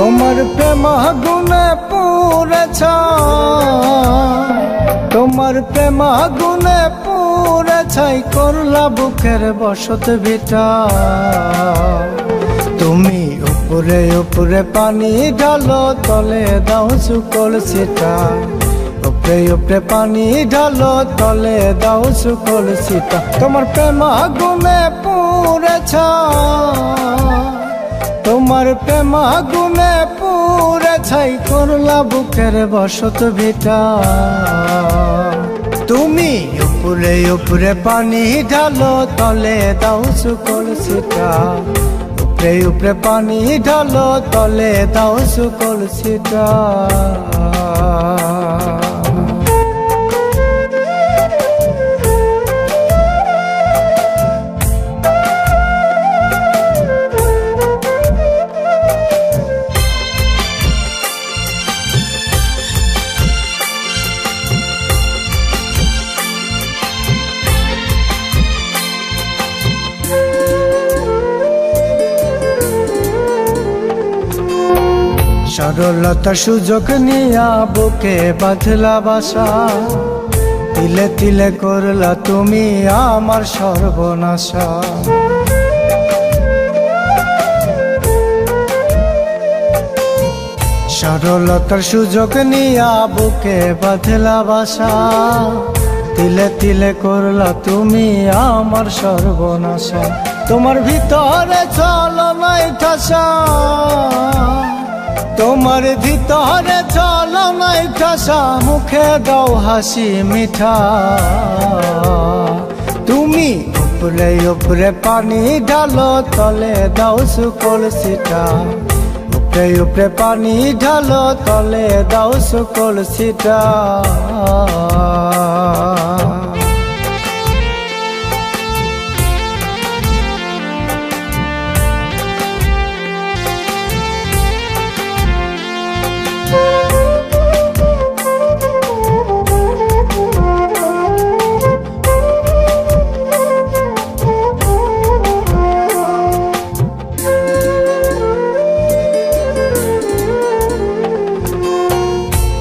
তোমার প্রেম আগুনে পুড়েছে, তোমার প্রেম আগুনে পুড়ে ছাই করলা বুকের বসত ভিটা। তুমি উপরে উপরে পানি ঢালো, তলে দাও শুকল সিটা। উপরে উপরে পানি ঢালো, তলে দাও শুকল সিটা। তোমার প্রেম আগুনে পুড়েছে, তোমার প্রেম আগুনে পুড়ে ছাই করলা বুকের বসত ভিটা। তুমি উপরে উপরে পানি ঢালো, তলে দাও শুকল সিটা। উপরে উপরে পানি ঢালো, তলে দাও শুকল সিটা। সরলতার সুযোগ নিয়া বুকে বাঁধলা বাসা। তিলে তিলে করলা তুমি আমার সর্বনাশা। সরলতার সুযোগ নিয়া বুকে বাঁধলা বাসা। তিলে তিলে করলা তুমি আমার সর্বনাশা। তোমার ভিতরে ছলনায় ঠাসা, তোমার ভিতরে ছলনায় ঠাসা, মুখে দাও হাসি মিঠা। তুমি উপরে উপরে পানি ঢালো, তলে দাও শুকল সিটা। উপরে উপরে পানি ঢালো, তলে দাও শুকল সিটা।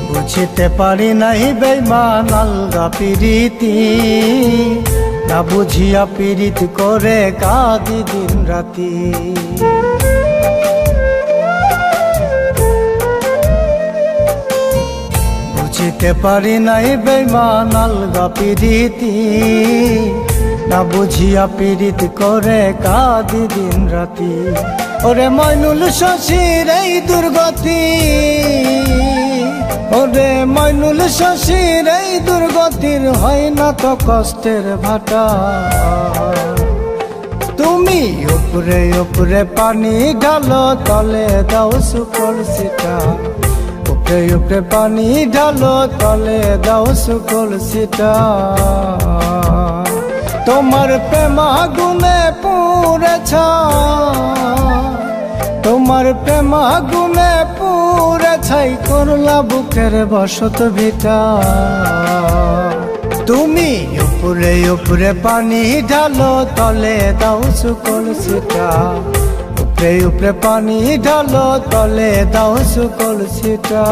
বুঝিতে পারি নাই বেঈমান আলগা পিরিতি। না বুঝিয়া পিরিত করে কাঁদি দিন রাতি। বুঝিতে পারি নাই বেঈমান আলগা পিরিতি। না বুঝিয়া পিরিত করে কাঁদি দিন রাতি। ওরে মইনুল শশীর এই দুর্গতি, ওরে মইনুল শশীর এই দুর্গতির হয় না তো কষ্টের ভাটা। তুমি উপরে উপরে পানি ঢালো, তলে দাও শুকল সিটা। উপরে উপরে পানি ঢালো, তলে দাও শুকল সিটা। তোমার প্রেম আগুনে পুড়েছে, তোমার প্রেম আগুনে পুড়ে ছাই করলা বুকের বসত ভিটা। তুমি উপরে উপরে পানি ঢালো, তলে দাও শুকল সিটা। উপরে উপরে পানি ঢালো, তলে দাও শুকল সিটা।